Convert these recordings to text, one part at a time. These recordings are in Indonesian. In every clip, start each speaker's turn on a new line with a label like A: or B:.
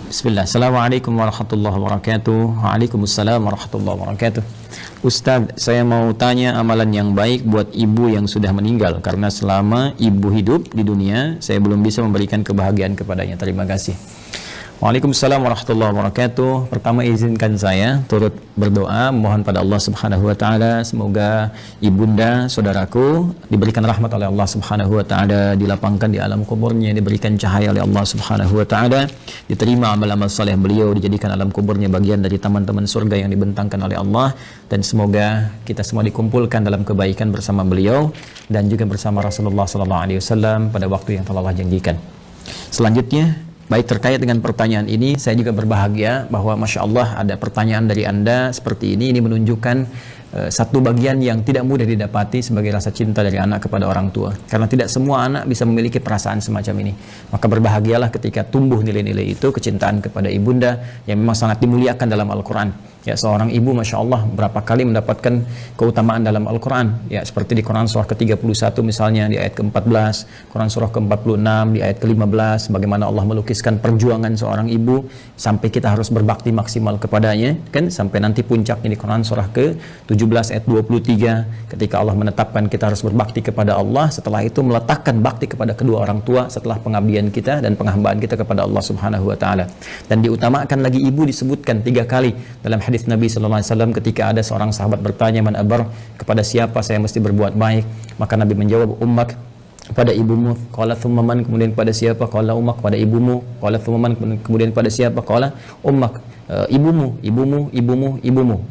A: Bismillah. Assalamualaikum warahmatullahi wabarakatuh. Waalaikumsalam warahmatullahi wabarakatuh. Ustaz, saya mau tanya amalan yang baik buat ibu yang sudah meninggal, karena selama ibu hidup di dunia saya belum bisa memberikan kebahagiaan kepadanya. Terima kasih. Waalaikumsalam warahmatullahi wabarakatuh. Pertama izinkan saya turut berdoa mohon pada Allah Subhanahu wa taala semoga ibunda saudaraku diberikan rahmat oleh Allah Subhanahu wa taala, dilapangkan di alam kuburnya, diberikan cahaya oleh Allah Subhanahu wa taala, diterima amal-amal saleh beliau, dijadikan alam kuburnya bagian dari taman-taman surga yang dibentangkan oleh Allah, dan semoga kita semua dikumpulkan dalam kebaikan bersama beliau dan juga bersama Rasulullah sallallahu alaihi wasallam pada waktu yang telah Allah janjikan. Selanjutnya, baik, terkait dengan pertanyaan ini, saya juga berbahagia bahwa Masya Allah ada pertanyaan dari Anda seperti ini. Ini menunjukkan satu bagian yang tidak mudah didapati sebagai rasa cinta dari anak kepada orang tua. Karena tidak semua anak bisa memiliki perasaan semacam ini. Maka berbahagialah ketika tumbuh nilai-nilai itu, kecintaan kepada ibunda yang memang sangat dimuliakan dalam Al-Quran. Ya, seorang ibu Masya Allah berapa kali mendapatkan keutamaan dalam Al-Quran. Ya, seperti di Quran surah ke-31 misalnya di ayat ke-14, Quran surah ke-46 di ayat ke-15, bagaimana Allah melukiskan perjuangan seorang ibu sampai kita harus berbakti maksimal kepadanya, kan, sampai nanti puncaknya di Quran surah ke-17 ayat 23 ketika Allah menetapkan kita harus berbakti kepada Allah, setelah itu meletakkan bakti kepada kedua orang tua setelah pengabdian kita dan penghambaan kita kepada Allah Subhanahu wa taala. Dan diutamakan lagi ibu disebutkan 3 kali dalam hadis Nabi sallallahu alaihi wasallam ketika ada seorang sahabat bertanya, man abar, kepada siapa saya mesti berbuat baik? Maka Nabi menjawab, ummak, kepada ibumu. Qala thumma man, kemudian kepada siapa? Qala ummak, kepada ibumu. Qala thumma man, kemudian kepada siapa? Qala ummak, ibumu.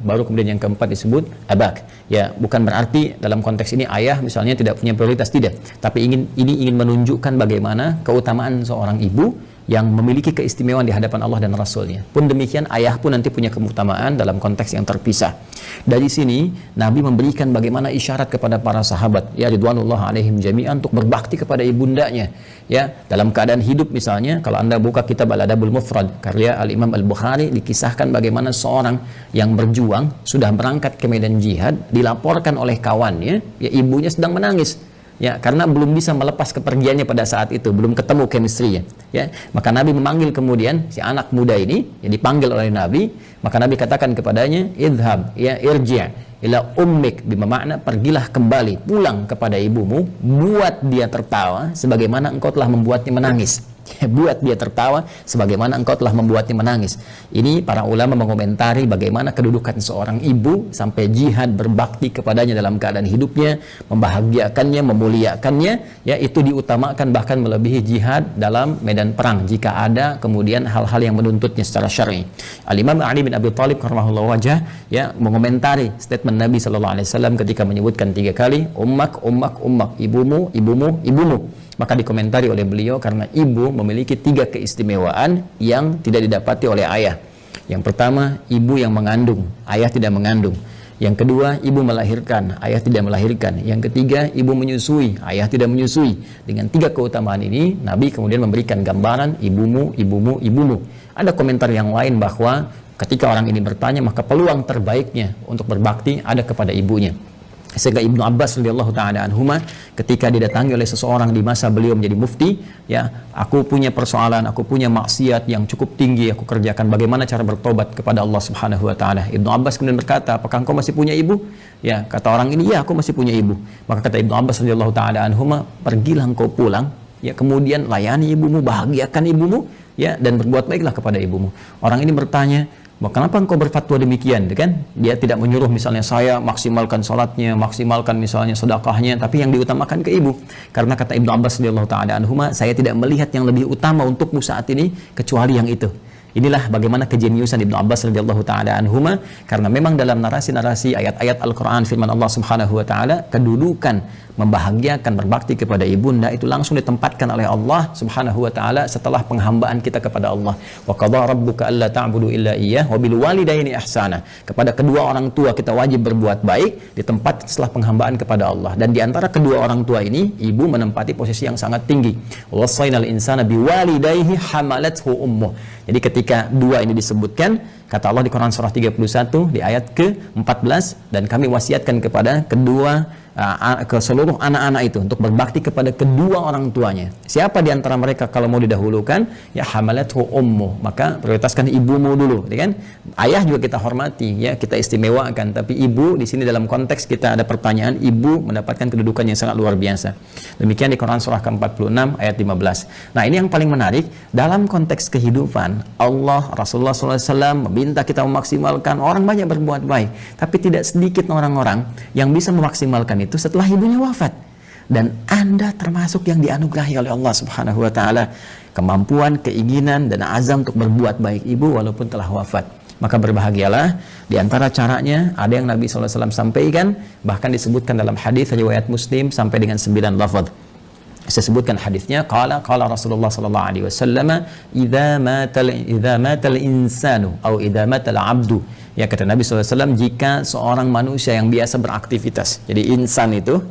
A: Baru kemudian yang keempat disebut abak. Ya, bukan berarti dalam konteks ini ayah misalnya tidak punya prioritas, tidak. Tapi ini ingin menunjukkan bagaimana keutamaan seorang ibu yang memiliki keistimewaan di hadapan Allah dan Rasulnya. Pun demikian ayah pun nanti punya keutamaan dalam konteks yang terpisah. Dari sini Nabi memberikan bagaimana isyarat kepada para sahabat, ya ridwanullah alaihim jami'an, untuk berbakti kepada ibundanya. Ya, dalam keadaan hidup misalnya, kalau Anda buka kitab Al-Adabul Mufrad karya Al-Imam Al-Bukhari, dikisahkan bagaimana seorang yang berjuang sudah berangkat ke medan jihad, dilaporkan oleh kawannya, ya ibunya sedang menangis. Ya, karena belum bisa melepas kepergiannya pada saat itu, belum ketemu chemistry-nya. Ya, maka Nabi memanggil kemudian si anak muda ini, yang dipanggil oleh Nabi, maka Nabi katakan kepadanya, idhab, ya irji' ila ummik, bermakna pergilah kembali, pulang kepada ibumu, buat dia tertawa sebagaimana engkau telah membuatnya menangis. Buat dia tertawa sebagaimana engkau telah membuatnya menangis. Ini para ulama mengomentari bagaimana kedudukan seorang ibu sampai jihad berbakti kepadanya dalam keadaan hidupnya, membahagiakannya, memuliakannya, ya itu diutamakan bahkan melebihi jihad dalam medan perang jika ada kemudian hal-hal yang menuntutnya secara syar'i. Al-Imam Ali bin Abi Thalib karramallahu wajhah, ya, mengomentari statement Nabi sallallahu alaihi wasallam ketika menyebutkan 3 kali ummak, ibumu. Maka dikomentari oleh beliau, karena ibu memiliki 3 keistimewaan yang tidak didapati oleh ayah. Yang pertama, ibu yang mengandung, ayah tidak mengandung. Yang kedua, ibu melahirkan, ayah tidak melahirkan. Yang ketiga, ibu menyusui, ayah tidak menyusui. Dengan 3 keutamaan ini, Nabi kemudian memberikan gambaran ibumu. Ada komentar yang lain bahwa ketika orang ini bertanya, maka peluang terbaiknya untuk berbakti ada kepada ibunya. Sehingga Ibnu Abbas radhiyallahu ta'ala anhuma ketika didatangi oleh seseorang di masa beliau menjadi mufti, ya, aku punya persoalan, aku punya maksiat yang cukup tinggi aku kerjakan, bagaimana cara bertobat kepada Allah Subhanahu wa taala? Ibnu Abbas kemudian berkata, apakah engkau masih punya ibu? Ya, kata orang ini, ya, aku masih punya ibu. Maka kata Ibnu Abbas radhiyallahu ta'ala anhuma, pergilah engkau pulang, ya, kemudian layani ibumu, bahagiakan ibumu, ya, dan berbuat baiklah kepada ibumu. Orang ini bertanya, kenapa engkau berfatwa demikian, kan? Dia tidak menyuruh misalnya saya maksimalkan salatnya, maksimalkan misalnya sedekahnya, tapi yang diutamakan ke ibu. Karena kata Ibnu Abbas radhiyallahu taala anhuma, saya tidak melihat yang lebih utama untukmu saat ini kecuali yang itu. Inilah bagaimana kejeniusan Ibnu Abbas radhiyallahu taala anhuma, karena memang dalam narasi-narasi ayat-ayat Al-Qur'an firman Allah Subhanahu wa taala, kedudukan membahagiakan berbakti kepada ibunda itu langsung ditempatkan oleh Allah Subhanahu wa taala setelah penghambaan kita kepada Allah. Wa qadha rabbuka alla ta'budu illa iyyah wa bil walidaini ihsana. Kepada kedua orang tua kita wajib berbuat baik di tempat setelah penghambaan kepada Allah. Dan di antara kedua orang tua ini, ibu menempati posisi yang sangat tinggi. Wasainal insana biwalidayhi hamalathu ummuh. Jadi ketika 2 ini disebutkan, kata Allah di Quran surah 31 di ayat ke-14, dan kami wasiatkan kepada kedua ke seluruh anak-anak itu untuk berbakti kepada kedua orang tuanya. Siapa di antara mereka kalau mau didahulukan? Ya hamalathu ummu, maka prioritaskan ibumu dulu, ya kan? Ayah juga kita hormati, ya kita istimewakan, tapi ibu di sini dalam konteks kita ada pertanyaan, ibu mendapatkan kedudukan yang sangat luar biasa. Demikian di Quran surah ke-46 ayat 15. Nah, ini yang paling menarik dalam konteks kehidupan. Allah, Rasulullah SAW meminta kita memaksimalkan, orang banyak berbuat baik, tapi tidak sedikit orang-orang yang bisa memaksimalkan itu setelah ibunya wafat. Dan Anda termasuk yang dianugerahi oleh Allah Subhanahu wa taala kemampuan, keinginan dan azam untuk berbuat baik ibu walaupun telah wafat. Maka berbahagialah. Di antara caranya ada yang Nabi SAW sampaikan, bahkan disebutkan dalam hadis riwayat Muslim sampai dengan 9 lafaz. Saya sebutkan hadisnya, qala Rasulullah sallallahu alaihi wasallam, idza matal insanu atau idza matal abdu. Ya, kata Nabi SAW, jika seorang manusia yang biasa beraktivitas. Jadi insan itu,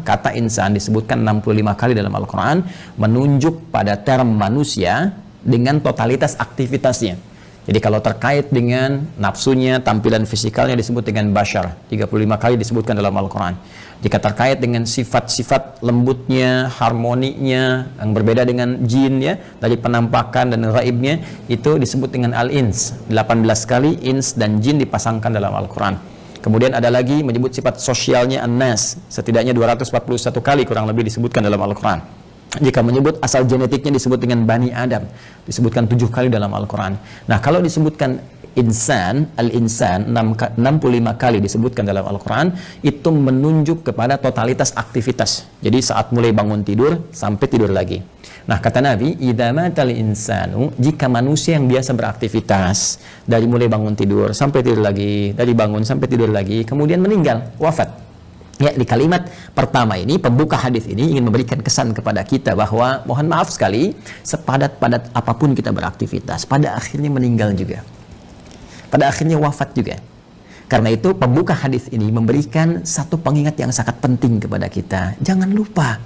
A: kata insan disebutkan 65 kali dalam Al-Quran, menunjuk pada term manusia dengan totalitas aktivitasnya. Jadi kalau terkait dengan nafsunya, tampilan fisikalnya disebut dengan bashar, 35 kali disebutkan dalam Al-Quran. Jika terkait dengan sifat-sifat lembutnya, harmoninya, yang berbeda dengan jin, ya, dari penampakan dan gaibnya, itu disebut dengan al-ins. 18 kali ins dan jin dipasangkan dalam Al-Quran. Kemudian ada lagi menyebut sifat sosialnya an-nas, setidaknya 241 kali kurang lebih disebutkan dalam Al-Quran. Jika menyebut asal genetiknya disebut dengan Bani Adam, disebutkan 7 kali dalam Al-Quran. Nah, kalau disebutkan insan, al-insan 65 kali disebutkan dalam Al-Quran, itu menunjuk kepada totalitas aktivitas. Jadi saat mulai bangun tidur sampai tidur lagi. Nah, kata Nabi, idza matal insanu, jika manusia yang biasa beraktivitas dari mulai bangun tidur sampai tidur lagi, dari bangun sampai tidur lagi, kemudian meninggal, wafat. Ya, di kalimat pertama ini, pembuka hadis ini ingin memberikan kesan kepada kita bahwa mohon maaf sekali, sepadat-padat apapun kita beraktivitas, pada akhirnya meninggal juga. Pada akhirnya wafat juga. Karena itu pembuka hadis ini memberikan satu pengingat yang sangat penting kepada kita. Jangan lupa,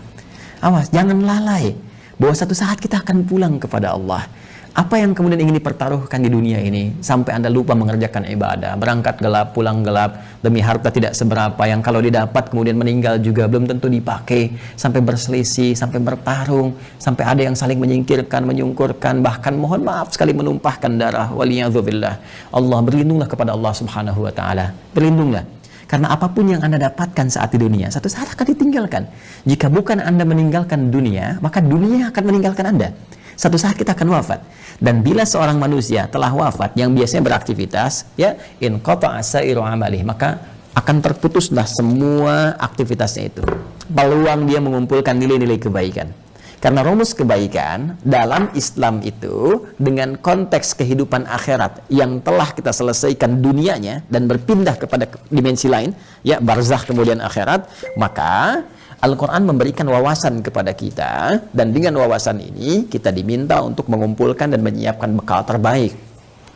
A: awas, jangan lalai bahwa satu saat kita akan pulang kepada Allah. Apa yang kemudian ingin dipertaruhkan di dunia ini sampai Anda lupa mengerjakan ibadah, berangkat gelap, pulang gelap, demi harta tidak seberapa yang kalau didapat kemudian meninggal juga belum tentu dipakai, sampai berselisih, sampai bertarung, sampai ada yang saling menyingkirkan, menyungkurkan, bahkan mohon maaf sekali menumpahkan darah. Waliyadzubillah. Allah, berlindunglah kepada Allah Subhanahu wa taala. Berlindunglah. Karena apapun yang Anda dapatkan saat di dunia, satu saat akan ditinggalkan. Jika bukan Anda meninggalkan dunia, maka dunia akan meninggalkan Anda. Satu saat kita akan wafat. Dan bila seorang manusia telah wafat yang biasanya beraktivitas, ya, in qata'a sa'iru amalih, maka akan terputuslah semua aktivitasnya itu. Peluang dia mengumpulkan nilai-nilai kebaikan. Karena rumus kebaikan dalam Islam itu dengan konteks kehidupan akhirat yang telah kita selesaikan dunianya dan berpindah kepada dimensi lain, ya, barzakh kemudian akhirat, maka Al-Quran memberikan wawasan kepada kita, dan dengan wawasan ini kita diminta untuk mengumpulkan dan menyiapkan bekal terbaik.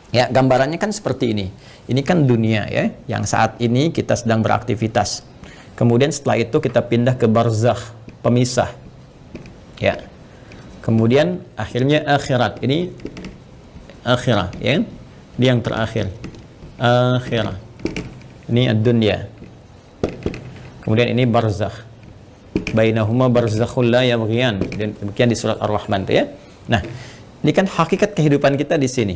A: Ya, gambarannya kan seperti ini. Ini kan dunia, ya, yang saat ini kita sedang beraktivitas. Kemudian setelah itu kita pindah ke barzakh, pemisah. Ya. Kemudian akhirnya akhirat. Ini akhirat, ya. Ini yang terakhir. Akhirat. Ini ad-dunya. Kemudian ini barzakh. Bainahuma barzakhul la yabghiyan. Demikian di surat Ar-Rahman, ya. Nah, ini kan hakikat kehidupan kita di sini.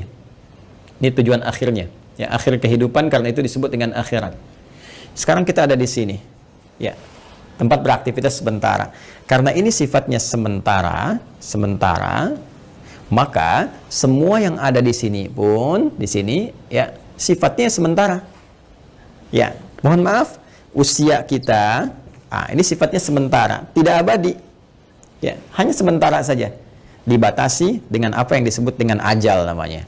A: Ini tujuan akhirnya. Ya, akhir kehidupan, karena itu disebut dengan akhirat. Sekarang kita ada di sini. Ya. Tempat beraktivitas sementara. Karena ini sifatnya sementara, maka semua yang ada di sini pun di sini, ya, sifatnya sementara. Ya, mohon maaf, usia kita ini sifatnya sementara, tidak abadi. Ya, hanya sementara saja. Dibatasi dengan apa yang disebut dengan ajal namanya.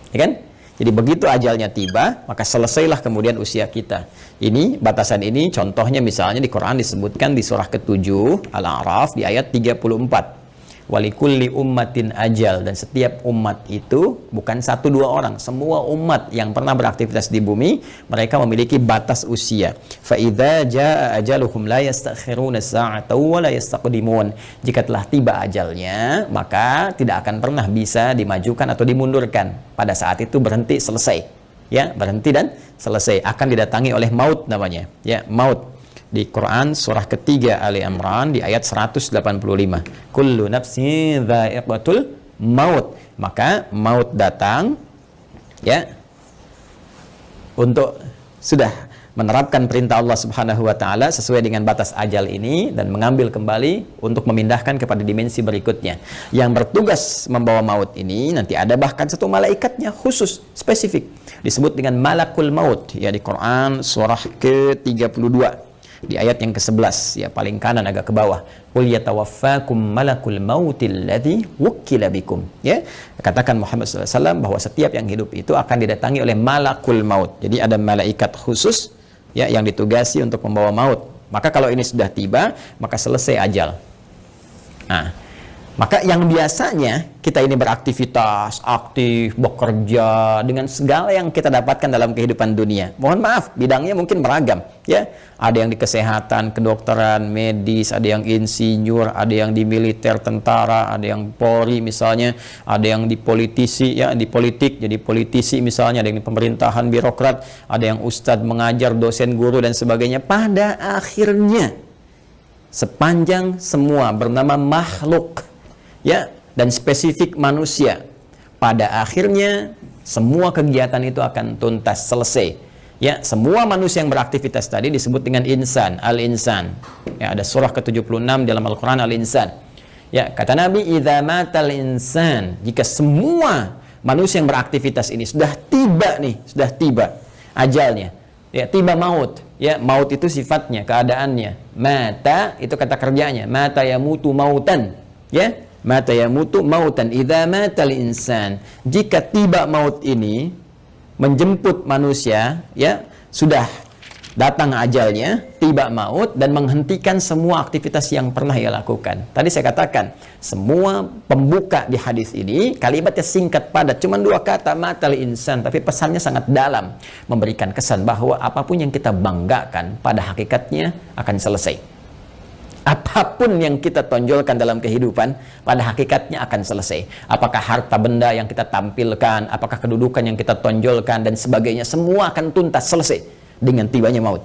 A: Ya kan? Jadi begitu ajalnya tiba, maka selesailah kemudian usia kita. Ini batasan ini contohnya misalnya di Quran disebutkan di surah ke-7 Al-A'raf di ayat 34. Walikulli ummatin ajal, dan setiap umat itu bukan 1-2 orang, semua umat yang pernah beraktivitas di bumi mereka memiliki batas usia. Fa idza jaa ajaluhum la yastakhiruna sa'atan wa la yastaqdimun. Jika telah tiba ajalnya, maka tidak akan pernah bisa dimajukan atau dimundurkan. Pada saat itu berhenti, selesai. Ya, berhenti dan selesai, akan didatangi oleh maut namanya. Ya, maut. di Quran surah ketiga Ali Imran di ayat 185. Kullu nafsin dha'iqatul maut. Maka maut datang ya untuk sudah menerapkan perintah Allah Subhanahu wa taala sesuai dengan batas ajal ini dan mengambil kembali untuk memindahkan kepada dimensi berikutnya. Yang bertugas membawa maut ini nanti ada bahkan satu malaikatnya khusus spesifik disebut dengan malakul maut ya di Quran surah ke-32 di ayat yang ke-11 ya paling kanan agak ke bawah. Qul yatawaffakum malakul mautil ladzi wukkila bikum. Ya, katakan Muhammad SAW bahwa setiap yang hidup itu akan didatangi oleh malakul maut. Jadi ada malaikat khusus ya yang ditugasi untuk membawa maut. Maka kalau ini sudah tiba, maka selesai ajal. Nah, maka yang biasanya kita ini beraktivitas, aktif, bekerja dengan segala yang kita dapatkan dalam kehidupan dunia. Mohon maaf, bidangnya mungkin beragam, ya. Ada yang di kesehatan, kedokteran, medis, ada yang insinyur, ada yang di militer, tentara, ada yang Polri misalnya, ada yang di politisi, ya, di politik, jadi politisi misalnya, ada yang di pemerintahan, birokrat, ada yang ustadz mengajar, dosen, guru dan sebagainya. Pada akhirnya sepanjang semua bernama makhluk ya dan spesifik manusia, pada akhirnya semua kegiatan itu akan tuntas selesai. Ya, semua manusia yang beraktivitas tadi disebut dengan insan, al-insan. Ya, ada surah ke-76 dalam Al-Qur'an al-insan. Ya, kata Nabi, "Idza matal insan", jika semua manusia yang beraktivitas ini sudah tiba nih, sudah tiba ajalnya. Ya, tiba maut. Ya, maut itu sifatnya, keadaannya. Mata itu kata kerjanya, mata yamutu mautan. Ya, mata yamutu mautan. Idza matal insan, jika tiba maut ini menjemput manusia, ya, sudah datang ajalnya, tiba maut dan menghentikan semua aktivitas yang pernah ia lakukan. Tadi saya katakan, semua pembuka di hadis ini kalimatnya singkat padat, cuma 2 kata, matal insan, tapi pesannya sangat dalam, memberikan kesan bahwa apapun yang kita banggakan pada hakikatnya akan selesai. Apapun yang kita tonjolkan dalam kehidupan, pada hakikatnya akan selesai. Apakah harta benda yang kita tampilkan, apakah kedudukan yang kita tonjolkan, dan sebagainya, semua akan tuntas selesai dengan tibanya maut.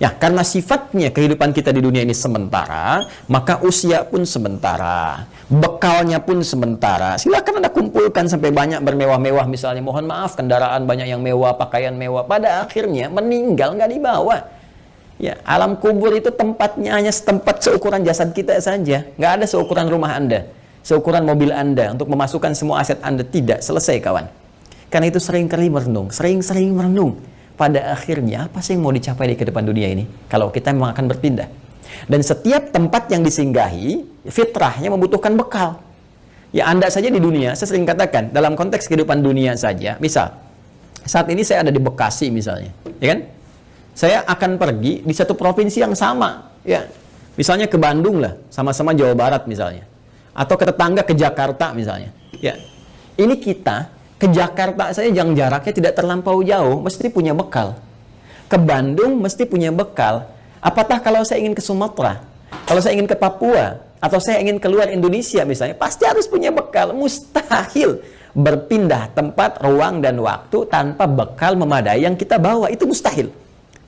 A: Ya, karena sifatnya kehidupan kita di dunia ini sementara, maka usia pun sementara, bekalnya pun sementara. Silakan Anda kumpulkan sampai banyak bermewah-mewah misalnya. Mohon maaf, kendaraan banyak yang mewah, pakaian mewah. Pada akhirnya meninggal nggak dibawa. Ya, alam kubur itu tempatnya hanya setempat seukuran jasad kita saja. Nggak ada seukuran rumah Anda, seukuran mobil Anda untuk memasukkan semua aset Anda. Tidak selesai, kawan. Karena itu sering-kali merenung, sering-sering merenung. Pada akhirnya apa sih yang mau dicapai di kehidupan dunia ini kalau kita memang akan berpindah? Dan setiap tempat yang disinggahi, fitrahnya membutuhkan bekal. Ya, Anda saja di dunia, saya sering katakan dalam konteks kehidupan dunia saja. Misal, saat ini saya ada di Bekasi misalnya, ya kan? Saya akan pergi di satu provinsi yang sama, ya. Misalnya ke Bandung lah, sama-sama Jawa Barat misalnya. Atau ke tetangga ke Jakarta misalnya. Ya. Ini kita ke Jakarta saja yang jaraknya tidak terlampau jauh, mesti punya bekal. Ke Bandung mesti punya bekal. Apatah kalau saya ingin ke Sumatera, kalau saya ingin ke Papua, atau saya ingin keluar Indonesia misalnya, pasti harus punya bekal. Mustahil berpindah tempat, ruang, dan waktu tanpa bekal memadai yang kita bawa. Itu mustahil.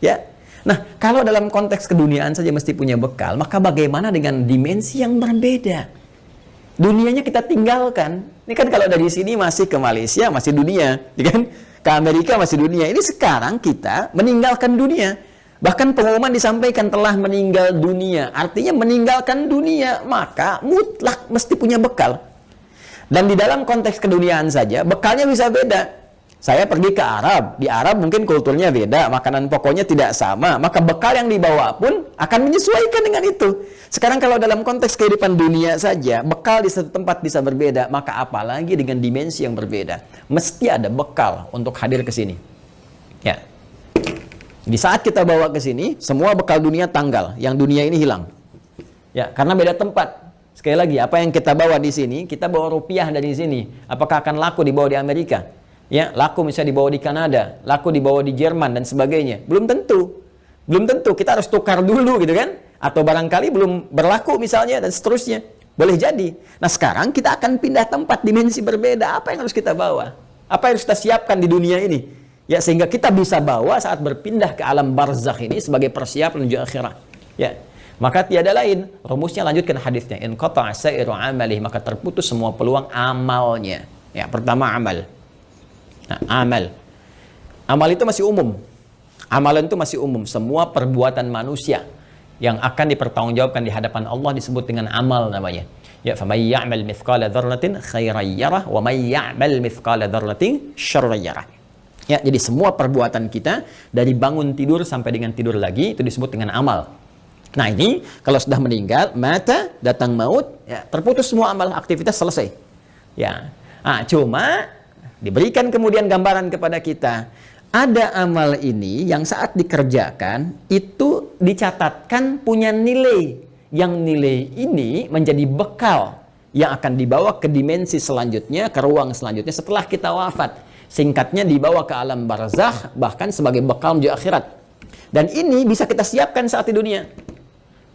A: Ya, nah kalau dalam konteks keduniaan saja mesti punya bekal, maka bagaimana dengan dimensi yang berbeda? Dunianya kita tinggalkan. Ini kan kalau dari sini masih ke Malaysia masih dunia, ya kan? Ke Amerika masih dunia. Ini sekarang kita meninggalkan dunia. Bahkan pengumuman disampaikan telah meninggal dunia. Artinya meninggalkan dunia, maka mutlak mesti punya bekal. Dan di dalam konteks keduniaan saja bekalnya bisa beda. Saya pergi ke Arab, di Arab mungkin kulturnya beda, makanan pokoknya tidak sama, maka bekal yang dibawa pun akan menyesuaikan dengan itu. Sekarang kalau dalam konteks kehidupan dunia saja, bekal di satu tempat bisa berbeda, maka apalagi dengan dimensi yang berbeda. Mesti ada bekal untuk hadir ke sini. Ya. Di saat kita bawa ke sini, semua bekal dunia tanggal, yang dunia ini hilang. Ya, karena beda tempat. Sekali lagi, apa yang kita bawa di sini, kita bawa rupiah dari sini. Apakah akan laku dibawa di Amerika? Ya, laku misalnya dibawa di Kanada, laku dibawa di Jerman dan sebagainya. Belum tentu. Belum tentu, kita harus tukar dulu gitu kan? Atau barangkali belum berlaku misalnya dan seterusnya. Boleh jadi. Nah, sekarang kita akan pindah tempat, dimensi berbeda. Apa yang harus kita bawa? Apa yang harus kita siapkan di dunia ini? Ya, sehingga kita bisa bawa saat berpindah ke alam barzakh ini sebagai persiapan menuju akhirat. Ya. Maka tiada lain, rumusnya lanjutkan hadisnya. In qata'a sa'iru amalih, maka terputus semua peluang amalnya. Ya, pertama amal. Nah, amal. Amal itu masih umum. Amalan itu masih umum. Semua perbuatan manusia yang akan dipertanggungjawabkan di hadapan Allah disebut dengan amal namanya. Ya, faman ya'mal mithqala dzarratin khairan yarah wa man ya'mal mithqala dzarratin syarran yarah. Ya, jadi semua perbuatan kita dari bangun tidur sampai dengan tidur lagi itu disebut dengan amal. Nah, ini kalau sudah meninggal, mata, datang maut, ya, terputus semua amal, aktivitas selesai. Ya. Nah, cuma diberikan kemudian gambaran kepada kita, ada amal ini yang saat dikerjakan itu dicatatkan punya nilai. Yang nilai ini menjadi bekal yang akan dibawa ke dimensi selanjutnya, ke ruang selanjutnya setelah kita wafat. Singkatnya dibawa ke alam barzakh, bahkan sebagai bekal menuju akhirat. Dan ini bisa kita siapkan saat di dunia.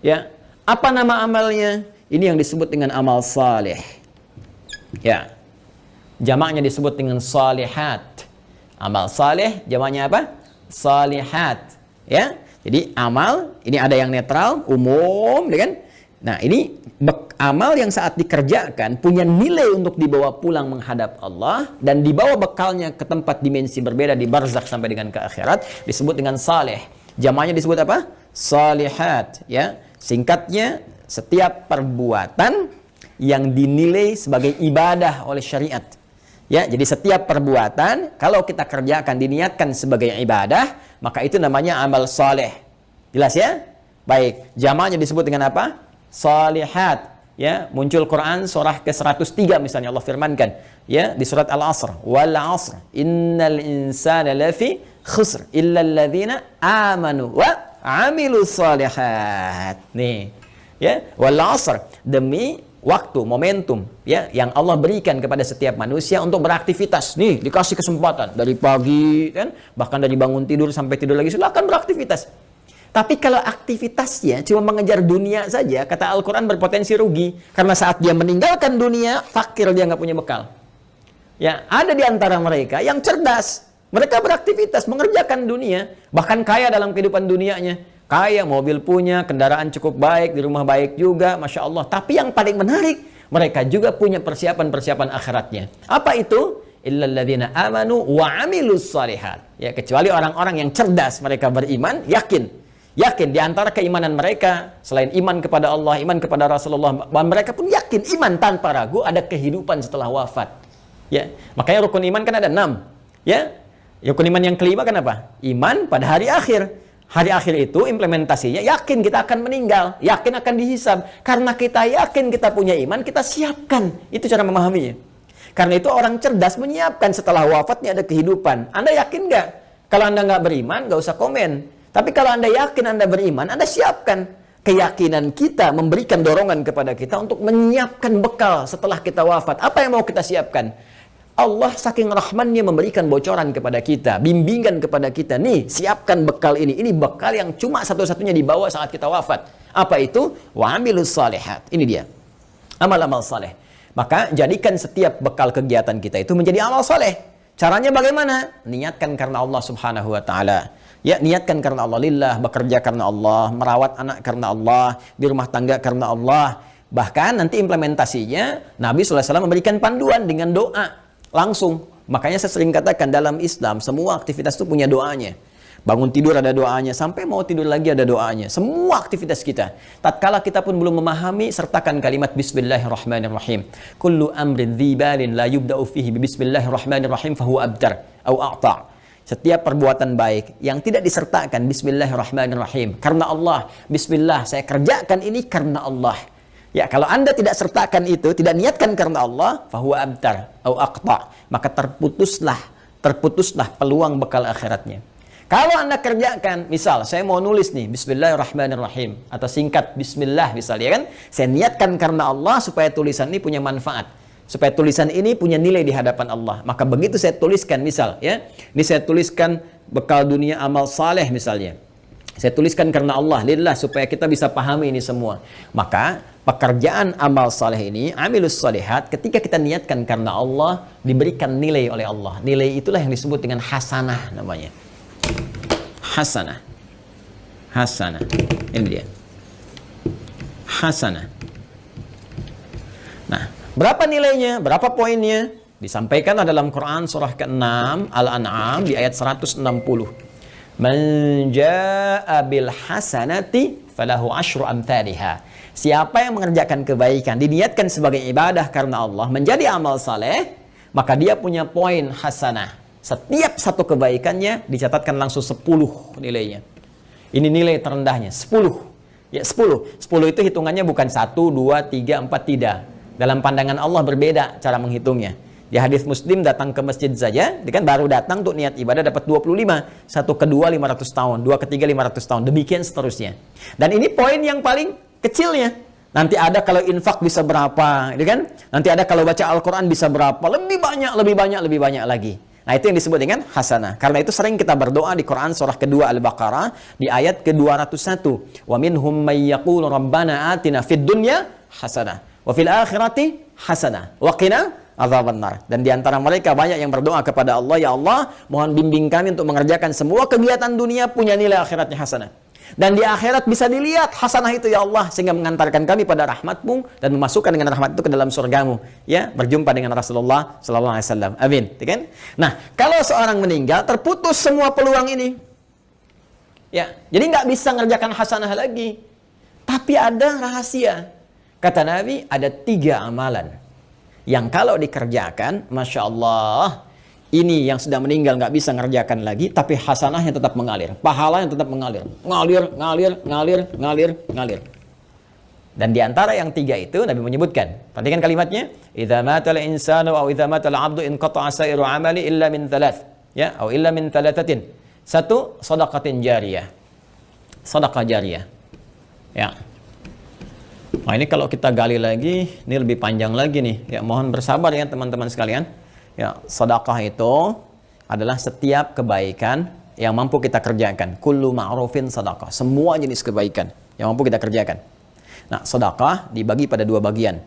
A: Ya, apa nama amalnya? Ini yang disebut dengan amal saleh. Ya, jamaknya disebut dengan salihat. Amal saleh, jamaknya apa? Salihat. Ya, jadi amal ini ada yang netral, umum, kan? Nah, ini amal yang saat dikerjakan punya nilai untuk dibawa pulang menghadap Allah dan dibawa bekalnya ke tempat dimensi berbeda di barzakh sampai dengan ke akhirat disebut dengan saleh. Jamaknya disebut apa? Salihat. Ya. Singkatnya, setiap perbuatan yang dinilai sebagai ibadah oleh syariat. Ya, jadi setiap perbuatan kalau kita kerjakan diniatkan sebagai ibadah, maka itu namanya amal saleh. Jelas ya? Baik, jamaknya disebut dengan apa? Salihat. Ya, muncul Quran surah ke-103 misalnya Allah firmankan, ya, di surat Al-Asr, wal 'asr innal insana lafi khusr illa alladzina amanu wa 'amilus shalihat. Nih, ya, wal 'asr, demi waktu, momentum, ya, yang Allah berikan kepada setiap manusia untuk beraktivitas. Nih, dikasih kesempatan dari pagi, kan, bahkan dari bangun tidur sampai tidur lagi, silakan beraktivitas. Tapi kalau aktivitasnya cuma mengejar dunia saja, kata Al-Quran berpotensi rugi. Karena saat dia meninggalkan dunia, fakir, dia nggak punya bekal. Ya, ada di antara mereka yang cerdas. Mereka beraktivitas, mengerjakan dunia, bahkan kaya dalam kehidupan dunianya. Kaya, mobil punya, kendaraan cukup baik, di rumah baik juga, Masya Allah. Tapi yang paling menarik, mereka juga punya persiapan-persiapan akhiratnya. Apa itu? Illalladzina amanu wa amilus shalihat. Ya, kecuali orang-orang yang cerdas, mereka beriman, yakin di antara keimanan mereka, selain iman kepada Allah, iman kepada Rasulullah, mereka pun yakin, iman tanpa ragu, ada kehidupan setelah wafat. Ya, makanya rukun iman kan ada 6. Ya, rukun iman yang kelima kan apa? Iman pada hari akhir. Hari akhir itu implementasinya yakin kita akan meninggal, yakin akan dihisab. Karena kita yakin kita punya iman, kita siapkan. Itu cara memahaminya. Karena itu orang cerdas menyiapkan setelah wafatnya ada kehidupan. Anda yakin nggak? Kalau Anda nggak beriman, nggak usah komen. Tapi kalau Anda yakin Anda beriman, Anda siapkan. Keyakinan kita memberikan dorongan kepada kita untuk menyiapkan bekal setelah kita wafat. Apa yang mau kita siapkan? Allah saking rahmannya memberikan bocoran kepada kita, bimbingan kepada kita. Nih, siapkan bekal ini. Ini bekal yang cuma satu-satunya dibawa saat kita wafat. Apa itu? Wa amilus shalihat. Ini dia. Amal-amal saleh. Maka jadikan setiap bekal kegiatan kita itu menjadi amal saleh. Caranya bagaimana? Niatkan karena Allah Subhanahu wa taala. Ya, niatkan karena Allah lillah, bekerja karena Allah, merawat anak karena Allah, di rumah tangga karena Allah. Bahkan nanti implementasinya Nabi SAW memberikan panduan dengan doa langsung. Makanya saya sering katakan dalam Islam semua aktivitas itu punya doanya. Bangun tidur ada doanya, sampai mau tidur lagi ada doanya. Semua aktivitas kita. Tatkala kita pun belum memahami, sertakan kalimat Bismillahirrahmanirrahim. Kullu amrin dzibalin la yubda'u fihi Bismillahirrahmanirrahim fahuwa abtar au a'ta'. Setiap perbuatan baik yang tidak disertakan Bismillahirrahmanirrahim, karena Allah, Bismillah, saya kerjakan ini karena Allah. Ya, kalau Anda tidak sertakan itu, tidak niatkan karena Allah, fahuwa abtar au aqta, maka terputuslah peluang bekal akhiratnya. Kalau Anda kerjakan, misal saya mau nulis nih Bismillahirrahmanirrahim atau singkat Bismillah misalnya, kan, saya niatkan karena Allah supaya tulisan ini punya manfaat, supaya tulisan ini punya nilai di hadapan Allah. Maka begitu saya tuliskan, misal, ya, ini saya tuliskan bekal dunia amal saleh misalnya. Saya tuliskan karena Allah, lillah, supaya kita bisa pahami ini semua. Maka pekerjaan amal saleh ini, amilus salihat, ketika kita niatkan karena Allah, diberikan nilai oleh Allah. Nilai itulah yang disebut dengan hasanah namanya. Hasanah. Hasanah. Ini dia. Hasanah. Nah, berapa nilainya? Berapa poinnya? Disampaikan dalam Quran surah ke-6 Al-An'am di ayat 160. Man jaa'a bil hasanati falahu asyru amthaliha. Siapa yang mengerjakan kebaikan, diniatkan sebagai ibadah karena Allah, menjadi amal saleh, maka dia punya poin hasanah. Setiap satu kebaikannya dicatatkan langsung 10 nilainya. Ini nilai terendahnya, 10. Ya, 10. 10 itu hitungannya bukan 1, 2, 3, 4, tidak. Dalam pandangan Allah berbeda cara menghitungnya. Di hadis Muslim, datang ke masjid saja, dia kan baru datang untuk niat ibadah dapat 25. Satu kedua 500 tahun, dua ketiga 500 tahun, demikian seterusnya. Dan ini poin yang paling kecilnya. Nanti ada kalau infak bisa berapa, gitu kan? Nanti ada kalau baca Al-Quran bisa berapa, lebih banyak lagi. Nah, itu yang disebut dengan hasanah. Karena itu sering kita berdoa di Quran surah kedua Al-Baqarah di ayat ke-201. Wa minhum may yaqulu rabbana atina fid dunya hasanah wa fil akhirati hasanah wa qina azabannar. Dan di antara mereka banyak yang berdoa kepada Allah, ya Allah, mohon bimbing kami untuk mengerjakan semua kegiatan dunia punya nilai akhiratnya hasanah. Dan di akhirat bisa dilihat hasanah itu, ya Allah, sehingga mengantarkan kami pada rahmat-Mu dan memasukkan dengan rahmat itu ke dalam surgamu. Ya, berjumpa dengan Rasulullah sallallahu alaihi wasallam. Amin. Kan? Nah, kalau seorang meninggal terputus semua peluang ini. Ya, jadi nggak bisa mengerjakan hasanah lagi. Tapi ada rahasia. Kata Nabi, ada 3 amalan yang kalau dikerjakan, Masya Allah, ini yang sudah meninggal nggak bisa ngerjakan lagi, tapi hasanahnya tetap mengalir, pahalanya tetap mengalir, ngalir. Dan di antara yang 3 itu, Nabi menyebutkan, perhatikan kalimatnya, idza matal insanu aw idza matal abdu inqata'a sa'iru amali illa min thalath, ya, atau illa min thalathatin. 1, shadaqatin jariyah, sedekah jariyah, ya. Nah, ini kalau kita gali lagi, ini lebih panjang lagi nih. Ya, mohon bersabar ya teman-teman sekalian. Ya, sedekah itu adalah setiap kebaikan yang mampu kita kerjakan. Kullu ma'rufin sedekah. Semua jenis kebaikan yang mampu kita kerjakan. Nah, sedekah dibagi pada 2 bagian.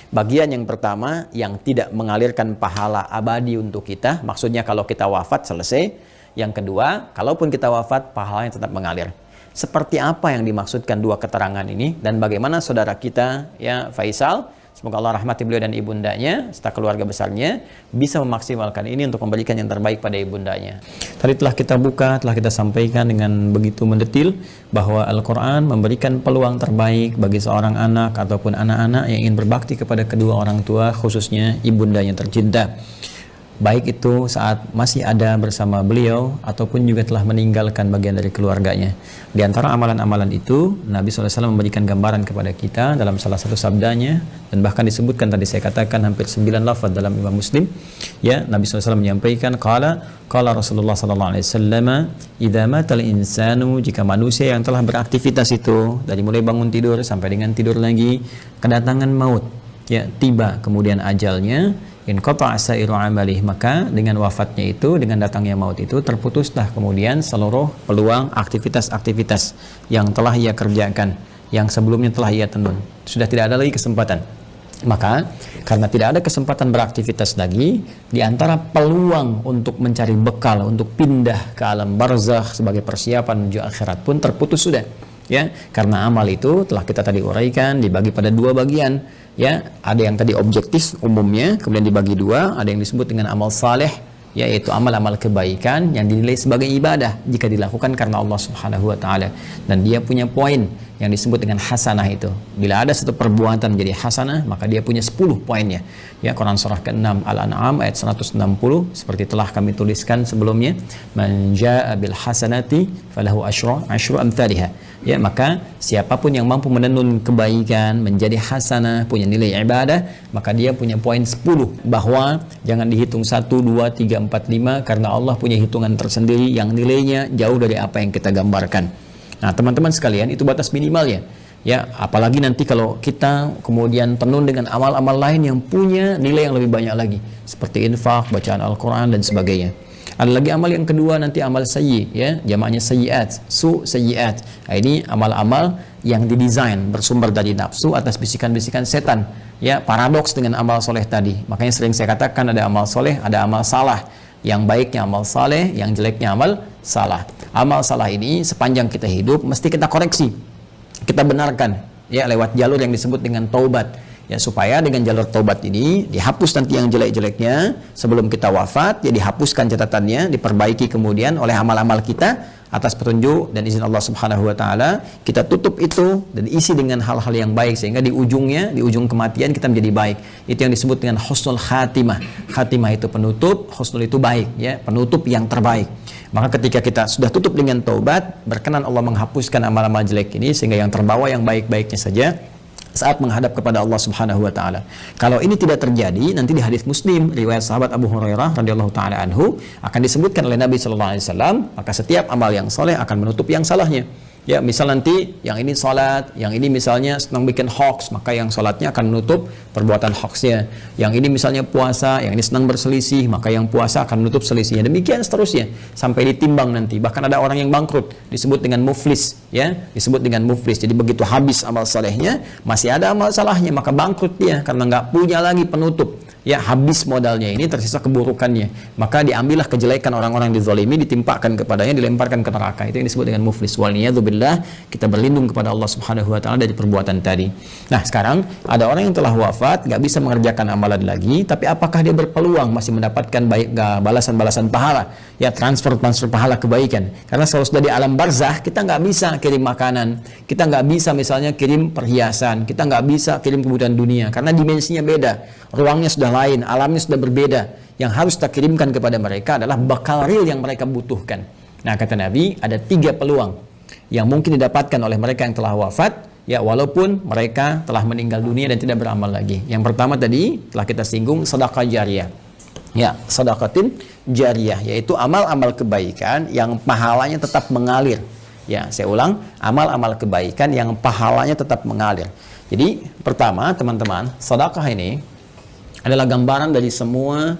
A: Bagian yang pertama yang tidak mengalirkan pahala abadi untuk kita. Maksudnya kalau kita wafat selesai. Yang kedua, kalaupun kita wafat, pahalanya tetap mengalir. Seperti apa yang dimaksudkan 2 keterangan ini dan bagaimana saudara kita ya Faisal, semoga Allah rahmati beliau dan ibundanya serta keluarga besarnya bisa memaksimalkan ini untuk memberikan yang terbaik pada ibundanya. Tadi telah kita buka, telah kita sampaikan dengan begitu mendetil bahwa Al-Quran memberikan peluang terbaik bagi seorang anak ataupun anak-anak yang ingin berbakti kepada kedua orang tua, khususnya ibundanya tercinta. Baik itu saat masih ada bersama beliau ataupun juga telah meninggalkan bagian dari keluarganya. Di antara amalan-amalan itu, Nabi SAW memberikan gambaran kepada kita dalam salah satu sabdanya, dan bahkan disebutkan tadi saya katakan hampir 9 lafaz dalam Imam Muslim. Ya, Nabi SAW menyampaikan, qala Rasulullah SAW, idza matal insanu, jika manusia yang telah beraktivitas itu dari mulai bangun tidur sampai dengan tidur lagi, kedatangan maut, ya, tiba kemudian ajalnya, in qata'a sa'iru amalih, maka dengan wafatnya itu, dengan datangnya maut itu, terputuslah kemudian seluruh peluang aktivitas-aktivitas yang telah ia kerjakan, yang sebelumnya telah ia tenun. Sudah tidak ada lagi kesempatan. Maka karena tidak ada kesempatan beraktivitas lagi, di antara peluang untuk mencari bekal untuk pindah ke alam barzakh sebagai persiapan menuju akhirat pun terputus sudah. Ya, karena amal itu telah kita tadi uraikan dibagi pada 2 bagian. Ya, ada yang tadi objektif umumnya, kemudian dibagi 2, ada yang disebut dengan amal saleh, yaitu amal-amal kebaikan yang dinilai sebagai ibadah jika dilakukan karena Allah Subhanahu wa taala. Dan dia punya poin yang disebut dengan hasanah itu. Bila ada satu perbuatan menjadi hasanah, maka dia punya 10 poinnya. Ya, Quran surah ke-6 Al-An'am ayat 160 seperti telah kami tuliskan sebelumnya, man jaa'a bil hasanati falahu asyru amthaliha. Ya, maka siapapun yang mampu menenun kebaikan menjadi hasanah, punya nilai ibadah, maka dia punya poin 10, bahwa jangan dihitung 1, 2, 3, 4, 5, karena Allah punya hitungan tersendiri yang nilainya jauh dari apa yang kita gambarkan. Nah, teman-teman sekalian, itu batas minimalnya. Ya, apalagi nanti kalau kita kemudian tenun dengan amal-amal lain yang punya nilai yang lebih banyak lagi, seperti infak, bacaan Al-Quran dan sebagainya. Ada lagi amal yang kedua nanti amal sayyi, ya, jamaknya sayyiat, sayyiat. Nah, ini amal-amal yang didesain bersumber dari nafsu atas bisikan-bisikan setan. Ya, paradoks dengan amal soleh tadi. Makanya sering saya katakan ada amal soleh, ada amal salah. Yang baiknya amal saleh, yang jeleknya amal salah. Amal salah ini sepanjang kita hidup mesti kita koreksi, kita benarkan, ya, lewat jalur yang disebut dengan taubat. Ya, supaya dengan jalur taubat ini dihapus nanti yang jelek-jeleknya sebelum kita wafat, ya dihapuskan catatannya, diperbaiki kemudian oleh amal-amal kita atas petunjuk dan izin Allah Subhanahu wa taala. Kita tutup itu dan isi dengan hal-hal yang baik sehingga di ujungnya, di ujung kematian kita menjadi baik. Itu yang disebut dengan husnul khatimah. Khatimah itu penutup, husnul itu baik, ya, penutup yang terbaik. Maka ketika kita sudah tutup dengan taubat, berkenan Allah menghapuskan amal-amal jelek ini sehingga yang terbawa yang baik-baiknya saja saat menghadap kepada Allah Subhanahu wa taala. Kalau ini tidak terjadi, nanti di hadis Muslim riwayat sahabat Abu Hurairah radhiyallahu taala anhu akan disebutkan oleh Nabi sallallahu alaihi wasallam, maka setiap amal yang soleh akan menutup yang salahnya. Ya, misal nanti yang ini salat, yang ini misalnya senang bikin hoax, maka yang salatnya akan menutup perbuatan hoaxnya. Yang ini misalnya puasa, yang ini senang berselisih, maka yang puasa akan menutup selisihnya. Demikian seterusnya sampai ditimbang nanti. Bahkan ada orang yang bangkrut disebut dengan muflis, ya, disebut dengan muflis. Jadi begitu habis amal salehnya, masih ada amal salahnya, maka bangkrut dia karena nggak punya lagi penutup. Ya, habis modalnya ini, tersisa keburukannya, maka diambillah kejelekan orang-orang dizalimi, ditimpakan kepadanya, dilemparkan ke neraka. Itu yang disebut dengan muflis. Waliyadzubillah, kita berlindung kepada Allah Subhanahu wa taala dari perbuatan tadi. Nah, sekarang ada orang yang telah wafat, gak bisa mengerjakan amalan lagi, tapi apakah dia berpeluang masih mendapatkan baik balasan-balasan pahala, ya, transfer pahala kebaikan? Karena kalau sudah di alam barzah, kita nggak bisa kirim makanan, kita nggak bisa misalnya kirim perhiasan, kita nggak bisa kirim kebutuhan dunia, karena dimensinya beda, ruangnya sudah lain, alamnya sudah berbeda. Yang harus kita kirimkan kepada mereka adalah bakal real yang mereka butuhkan. Nah, kata Nabi, ada 3 peluang yang mungkin didapatkan oleh mereka yang telah wafat, ya, walaupun mereka telah meninggal dunia dan tidak beramal lagi. Yang pertama tadi telah kita singgung, sedekah jariyah. Ya, sedekatin jariyah, yaitu amal-amal kebaikan yang pahalanya tetap mengalir. Ya, saya ulang, amal-amal kebaikan yang pahalanya tetap mengalir. Jadi, pertama, teman-teman, sedekah ini adalah gambaran dari semua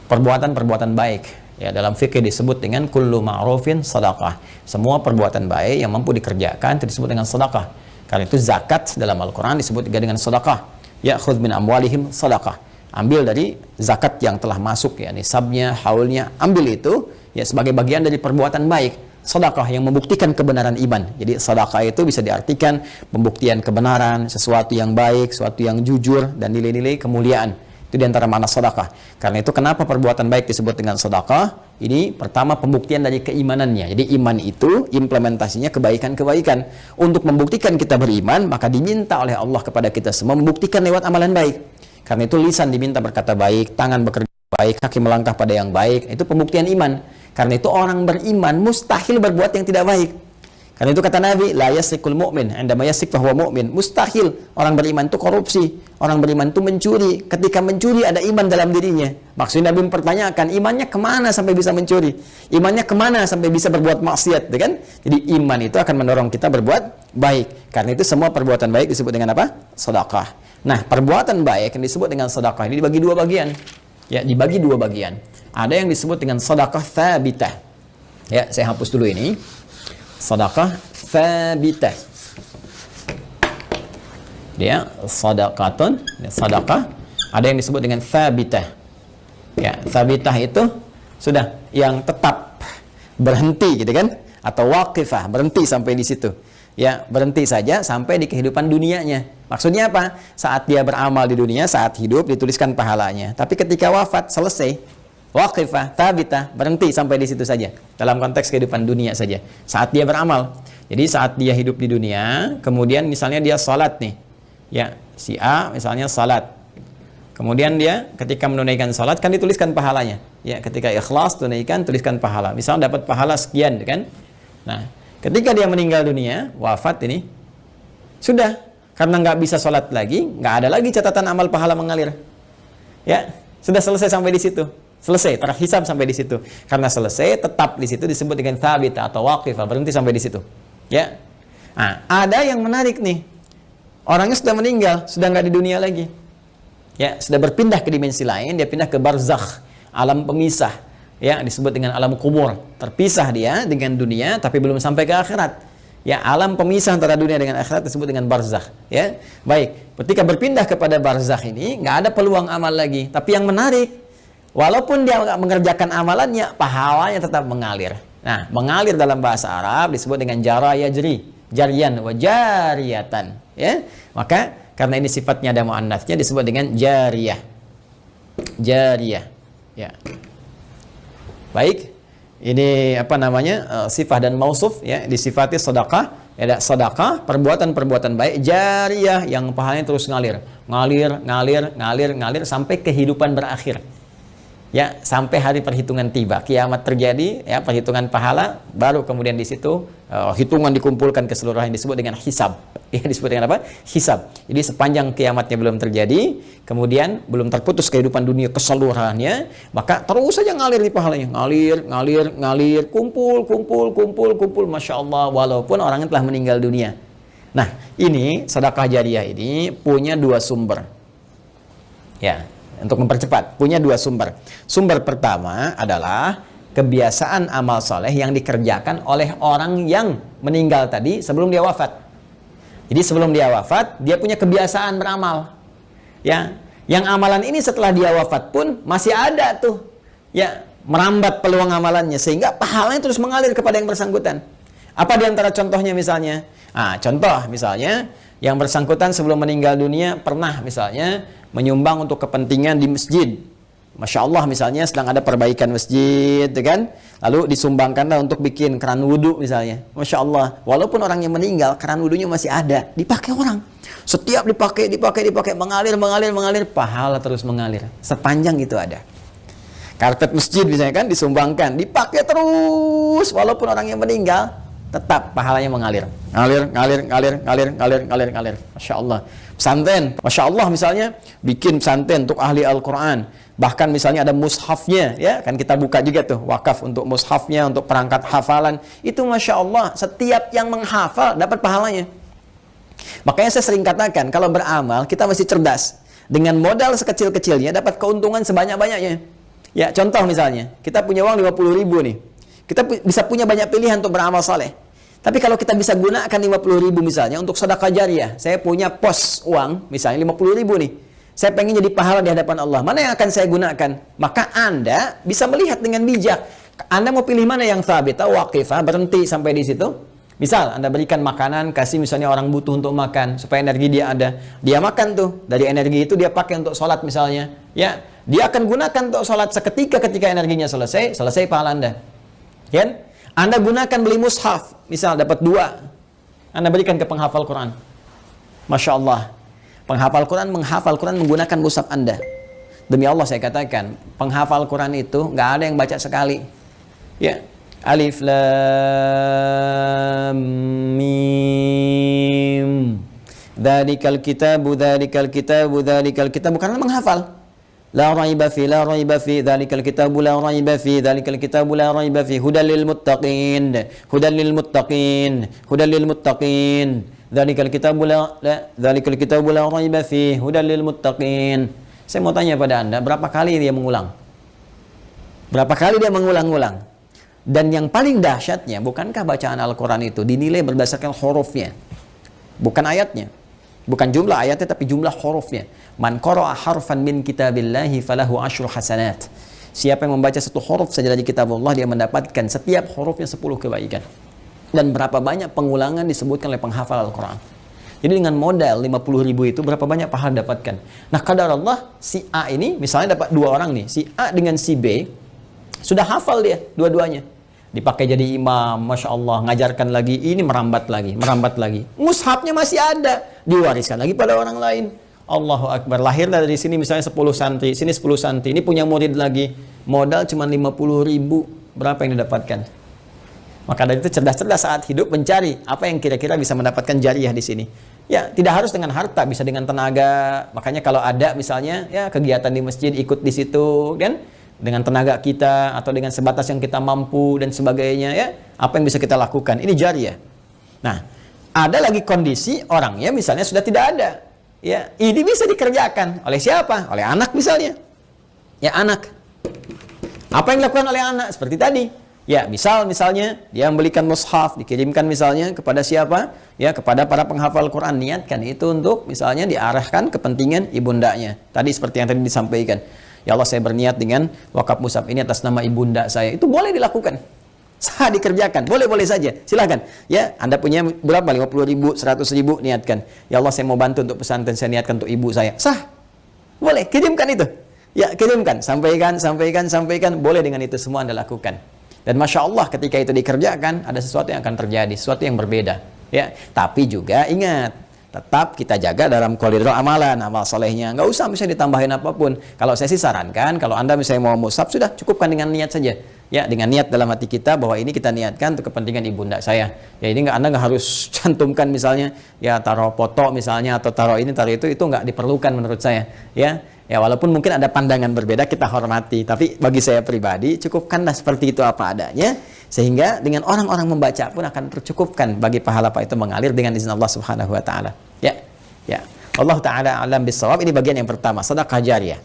A: perbuatan-perbuatan baik. Ya, dalam fikih disebut dengan kullu ma'rufin sedekah. Semua perbuatan baik yang mampu dikerjakan itu disebut dengan sedekah. Karena itu zakat dalam Al-Qur'an disebut juga dengan sedekah. Ya, khudz min amwalihim sedekah. Ambil dari zakat yang telah masuk, ya, nisabnya, haulnya, ambil itu, ya, sebagai bagian dari perbuatan baik. Sedekah yang membuktikan kebenaran iman. Jadi sedekah itu bisa diartikan pembuktian kebenaran, sesuatu yang baik, sesuatu yang jujur, dan nilai-nilai kemuliaan. Itu diantara makna sedekah. Karena itu kenapa perbuatan baik disebut dengan sedekah? Ini pertama pembuktian dari keimanannya. Jadi iman itu implementasinya kebaikan-kebaikan. Untuk membuktikan kita beriman, maka diminta oleh Allah kepada kita semua membuktikan lewat amalan baik. Karena itu lisan diminta berkata baik, tangan bekerja baik, kaki melangkah pada yang baik. Itu pembuktian iman. Karena itu orang beriman mustahil berbuat yang tidak baik. Karena itu kata Nabi, la yasrikul mu'min, indama yasrik fahuwa mu'min. Mustahil orang beriman itu korupsi, orang beriman itu mencuri. Ketika mencuri ada iman dalam dirinya. Maksudnya Nabi mempertanyakan, imannya kemana sampai bisa mencuri? Imannya kemana sampai bisa berbuat maksiat, kan? Jadi iman itu akan mendorong kita berbuat baik. Karena itu semua perbuatan baik disebut dengan apa? Sedekah. Nah, perbuatan baik yang disebut dengan sedekah ini dibagi 2 bagian. Ya, dibagi 2 bagian. Ada yang disebut dengan sedekah tsabitah. Ya, saya hapus dulu ini. Sedekah tsabitah. Dia sedekatun, sedekah. Ada yang disebut dengan tsabitah. Ya, tsabitah itu sudah yang tetap, berhenti gitu kan? Atau waqifah, berhenti sampai di situ. Ya, berhenti saja sampai di kehidupan dunianya. Maksudnya apa? Saat dia beramal di dunia, saat hidup dituliskan pahalanya. Tapi ketika wafat selesai, waqifah, tsabitah, berhenti sampai di situ saja. Dalam konteks kehidupan dunia saja. Saat dia beramal. Jadi saat dia hidup di dunia, kemudian misalnya dia salat nih. Ya, si A misalnya salat. Kemudian dia ketika menunaikan salat kan dituliskan pahalanya. Ya, ketika ikhlas tunaikan, tuliskan pahala. Misal dapat pahala sekian, kan? Nah, ketika dia meninggal dunia, wafat ini, sudah. Karena nggak bisa sholat lagi, nggak ada lagi catatan amal pahala mengalir. Ya, sudah selesai sampai di situ. Selesai, terhisab sampai di situ. Karena selesai, tetap di situ disebut dengan tsabitah atau waqifah, berhenti sampai di situ. Ya. Nah, ada yang menarik nih. Orangnya sudah meninggal, sudah nggak di dunia lagi. Ya, sudah berpindah ke dimensi lain, dia pindah ke barzakh, alam pemisah. ya disebut dengan alam kubur, terpisah dia dengan dunia tapi belum sampai ke akhirat. Ya, alam pemisah antara dunia dengan akhirat disebut dengan barzakh, ya. Baik, ketika berpindah kepada barzakh ini nggak ada peluang amal lagi, tapi yang menarik, walaupun dia nggak mengerjakan amalannya, pahalanya tetap mengalir. Nah, mengalir dalam bahasa Arab disebut dengan jara yajri, jarian wa jariyatan, ya. Maka karena ini sifatnya ada muannats-nya disebut dengan jariyah. Jariyah, ya. Baik. Ini apa namanya, sifat dan mausuf, ya, disifati sedekah, ya, sedekah, perbuatan-perbuatan baik jariyah yang pahalanya terus ngalir sampai kehidupan berakhir, ya, sampai hari perhitungan tiba, kiamat terjadi, ya, perhitungan pahala, baru kemudian di situ hitungan dikumpulkan keseluruhan, disebut dengan hisab, ya, disebut dengan apa? Hisab. Jadi sepanjang kiamatnya belum terjadi, kemudian belum terputus kehidupan dunia keseluruhannya, maka terus saja ngalir di pahalanya, ngalir, kumpul, masya Allah, walaupun orangnya telah meninggal dunia. Nah, ini sedekah jariyah ini punya dua sumber, ya, untuk mempercepat, punya dua sumber. Sumber pertama adalah kebiasaan amal soleh yang dikerjakan oleh orang yang meninggal tadi sebelum dia wafat. Jadi sebelum dia wafat, dia punya kebiasaan beramal, ya. Yang amalan ini setelah dia wafat pun masih ada tuh, ya, merambat peluang amalannya sehingga pahalanya terus mengalir kepada yang bersangkutan. Apa diantara contohnya misalnya? Contoh misalnya yang bersangkutan sebelum meninggal dunia pernah misalnya menyumbang untuk kepentingan di masjid. Masya Allah misalnya sedang ada perbaikan masjid, kan? Lalu disumbangkanlah untuk bikin keran wudhu misalnya. Masya Allah, walaupun orang yang meninggal, keran wudhunya masih ada, dipakai orang. Setiap dipakai, mengalir, pahala terus mengalir. Sepanjang itu ada. Karpet masjid misalnya kan, disumbangkan, dipakai terus, walaupun orang yang meninggal, tetap pahalanya mengalir. Ngalir. Masya Allah. Pesantren, Masya Allah misalnya, bikin pesantren untuk ahli Al-Quran. Bahkan misalnya ada mushafnya, ya kan, kita buka juga tuh wakaf untuk mushafnya, untuk perangkat hafalan. Itu Masya Allah, setiap yang menghafal dapat pahalanya. Makanya saya sering katakan, kalau beramal kita mesti cerdas. Dengan modal sekecil-kecilnya dapat keuntungan sebanyak-banyaknya. Ya, contoh misalnya, kita punya uang 50.000 nih. Kita bisa punya banyak pilihan untuk beramal saleh. Tapi kalau kita bisa gunakan 50.000 misalnya untuk sedekah jariyah, saya punya pos uang misalnya 50.000 nih. Saya pengen jadi pahala di hadapan Allah. Mana yang akan saya gunakan? Maka Anda bisa melihat dengan bijak. Anda mau pilih mana yang thabitah, waqifah, berhenti sampai di situ. Misal Anda berikan makanan, kasih misalnya orang butuh untuk makan supaya energi dia ada. Dia makan tuh. Dari energi itu dia pakai untuk sholat misalnya. Ya, dia akan gunakan untuk sholat seketika ketika energinya selesai pahala Anda. Kan? Anda gunakan beli mushaf, misal dapat 2. Anda berikan ke penghafal Quran. Masya Allah. Penghafal Quran menghafal Quran menggunakan mushaf Anda. Demi Allah saya katakan, penghafal Quran itu nggak ada yang baca sekali. Ya, alif lam mim. Dzalikal kitabu bukan menghafal. La raiba fi dzalikal kitabu la raiba fi hudal lil muttaqin dzalikal kitabu la raiba fi hudal lil muttaqin. Saya mau tanya pada Anda, berapa kali dia mengulang? Berapa kali dia mengulang-ulang? Dan yang paling dahsyatnya, bukankah bacaan Al-Quran itu dinilai berdasarkan hurufnya, bukan ayatnya? Bukan jumlah ayatnya, tapi jumlah hurufnya. Man qara'a harfan min kitabillahi falahu asyru hasanat. Siapa yang membaca satu huruf saja dari kitab Allah, dia mendapatkan setiap hurufnya 10 kebaikan. Dan berapa banyak pengulangan disebutkan oleh penghafal Al-Quran. Jadi dengan modal 50.000 itu, berapa banyak pahala dapatkan. Nah, kadar Allah, si A ini, misalnya dapat 2 orang nih. Si A dengan si B, sudah hafal dia, dua-duanya. Dipakai jadi imam, Masya Allah, ngajarkan lagi, ini merambat lagi. Mushafnya masih ada, diwariskan lagi pada orang lain. Allahu Akbar, lahir dari sini misalnya 10 santri, sini 10 santri, ini punya murid lagi, modal cuma 50.000, berapa yang didapatkan? Maka dari itu cerdas-cerdas saat hidup mencari apa yang kira-kira bisa mendapatkan jariyah di sini. Ya, tidak harus dengan harta, bisa dengan tenaga. Makanya kalau ada misalnya ya kegiatan di masjid, ikut di situ, kan? Dengan tenaga kita atau dengan sebatas yang kita mampu dan sebagainya, ya. Apa yang bisa kita lakukan? Ini jariyah. Nah, ada lagi kondisi orangnya misalnya sudah tidak ada. Ya, ini bisa dikerjakan oleh siapa? Oleh anak misalnya. Ya, anak. Apa yang dilakukan oleh anak? Seperti tadi. Ya, misalnya dia membelikan mushaf, dikirimkan misalnya kepada siapa? Ya, kepada para penghafal Quran. Niatkan itu untuk misalnya diarahkan kepentingan ibundanya. Tadi seperti yang tadi disampaikan. Ya Allah, saya berniat dengan wakaf mushaf ini atas nama ibunda saya. Itu boleh dilakukan. Sah dikerjakan. Boleh-boleh saja. Silakan. Ya, Anda punya berapa? 50.000, 100.000, niatkan. Ya Allah, saya mau bantu untuk pesantren, saya niatkan untuk ibu saya. Sah. Boleh, kirimkan itu. Ya, kirimkan. Sampaikan. Boleh dengan itu semua Anda lakukan. Dan Masya Allah ketika itu dikerjakan, ada sesuatu yang akan terjadi, sesuatu yang berbeda. Ya, tapi juga ingat, tetap kita jaga dalam koridor amalan, amal solehnya. Nggak usah misalnya ditambahin apapun. Kalau saya sih sarankan, kalau Anda misalnya mau mushaf, sudah cukupkan dengan niat saja. Ya, dengan niat dalam hati kita bahwa ini kita niatkan untuk kepentingan ibunda saya. Ya, ini Anda nggak harus cantumkan misalnya, ya taruh foto misalnya, atau taruh ini, taruh itu nggak diperlukan menurut saya. Ya, walaupun mungkin ada pandangan berbeda, kita hormati. Tapi bagi saya pribadi, cukupkanlah seperti itu apa adanya. Sehingga dengan orang-orang membaca pun akan tercukupkan bagi pahala itu mengalir dengan izin Allah Subhanahu wa Ta'ala. Ya. Allah Ta'ala alam bisawab. Ini bagian yang pertama, sedekah jariyah.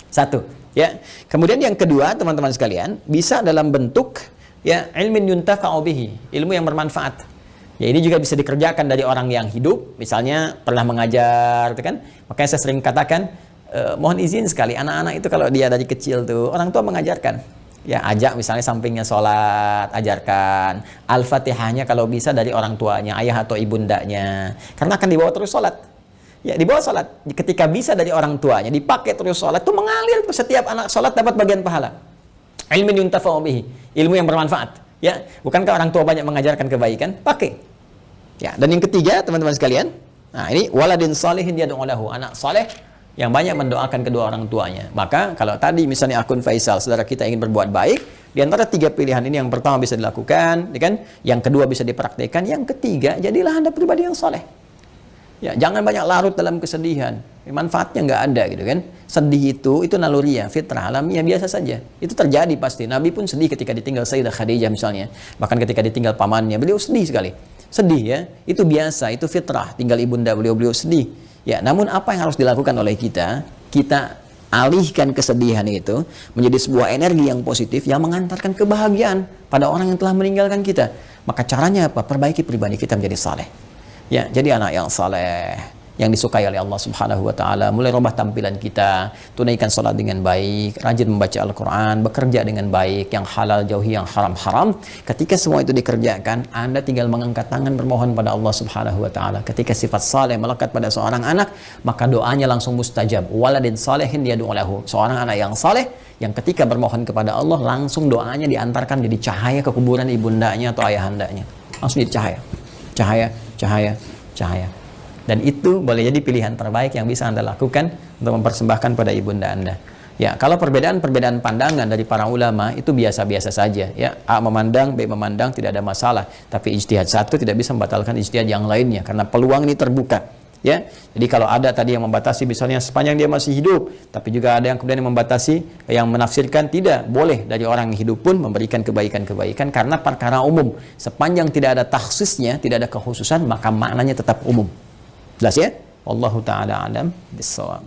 A: Satu. Ya. Kemudian yang kedua, teman-teman sekalian, bisa dalam bentuk ya ilmin yuntafa'u bihi, ilmu yang bermanfaat. Ya, ini juga bisa dikerjakan dari orang yang hidup, misalnya pernah mengajar, gitu kan? Makanya saya sering katakan, mohon izin sekali, anak-anak itu kalau dia dari kecil tuh, orang tua mengajarkan. Ya, ajak misalnya sampingnya sholat, ajarkan. Al-Fatihahnya kalau bisa dari orang tuanya, ayah atau ibundanya. Karena akan dibawa terus sholat. Ya, dibawa sholat. Ketika bisa dari orang tuanya, dipakai terus sholat, itu mengalir tuh, setiap anak sholat dapat bagian pahala. Ilmin yuntafa'u bihi, ilmu yang bermanfaat. Ya, bukankah orang tua banyak mengajarkan kebaikan? Pakai. Ya, dan yang ketiga, teman-teman sekalian, nah ini waladin salihin yad'u lahu, anak saleh yang banyak mendoakan kedua orang tuanya. Maka kalau tadi misalnya akun Faisal, saudara kita ingin berbuat baik, di antara tiga pilihan ini yang pertama bisa dilakukan, ya kan? Yang kedua bisa dipraktikkan, yang ketiga jadilah Anda pribadi yang soleh. Ya, jangan banyak larut dalam kesedihan. Manfaatnya nggak ada gitu kan. Sedih itu naluriah, fitrah, alamiah biasa saja. Itu terjadi pasti. Nabi pun sedih ketika ditinggal Sayyidah Khadijah misalnya. Bahkan ketika ditinggal pamannya, beliau sedih sekali. Sedih ya, itu biasa, itu fitrah. Tinggal ibunda beliau sedih. Ya, namun apa yang harus dilakukan oleh kita? Kita alihkan kesedihan itu menjadi sebuah energi yang positif yang mengantarkan kebahagiaan pada orang yang telah meninggalkan kita. Maka caranya apa? Perbaiki pribadi kita menjadi saleh. Ya, jadi anak yang saleh, yang disukai oleh Allah Subhanahu wa Ta'ala. Mulai rubah tampilan kita, tunaikan sholat dengan baik, rajin membaca Al-Quran, bekerja dengan baik, yang halal jauhi yang haram-haram. Ketika semua itu dikerjakan, Anda tinggal mengangkat tangan bermohon pada Allah Subhanahu wa Ta'ala. Ketika sifat saleh melekat pada seorang anak, maka doanya langsung mustajab. Waladin salehin yad'u lahu, seorang anak yang saleh yang ketika bermohon kepada Allah, langsung doanya diantarkan jadi cahaya ke kuburan ibundanya atau ayahandanya. Langsung jadi cahaya. Dan itu boleh jadi pilihan terbaik yang bisa Anda lakukan untuk mempersembahkan pada ibunda Anda. Ya, kalau perbedaan pandangan dari para ulama itu biasa-biasa saja. Ya, A memandang, B memandang, tidak ada masalah. Tapi ijtihad satu tidak bisa membatalkan ijtihad yang lainnya karena peluang ini terbuka. Ya, jadi kalau ada tadi yang membatasi misalnya sepanjang dia masih hidup, tapi juga ada yang kemudian membatasi, yang menafsirkan tidak boleh dari orang yang hidup pun memberikan kebaikan-kebaikan karena perkara umum. Sepanjang tidak ada takhsisnya, tidak ada kekhususan, maka maknanya tetap umum. Jelas ya? Wallahu ta'ala alam bissawab.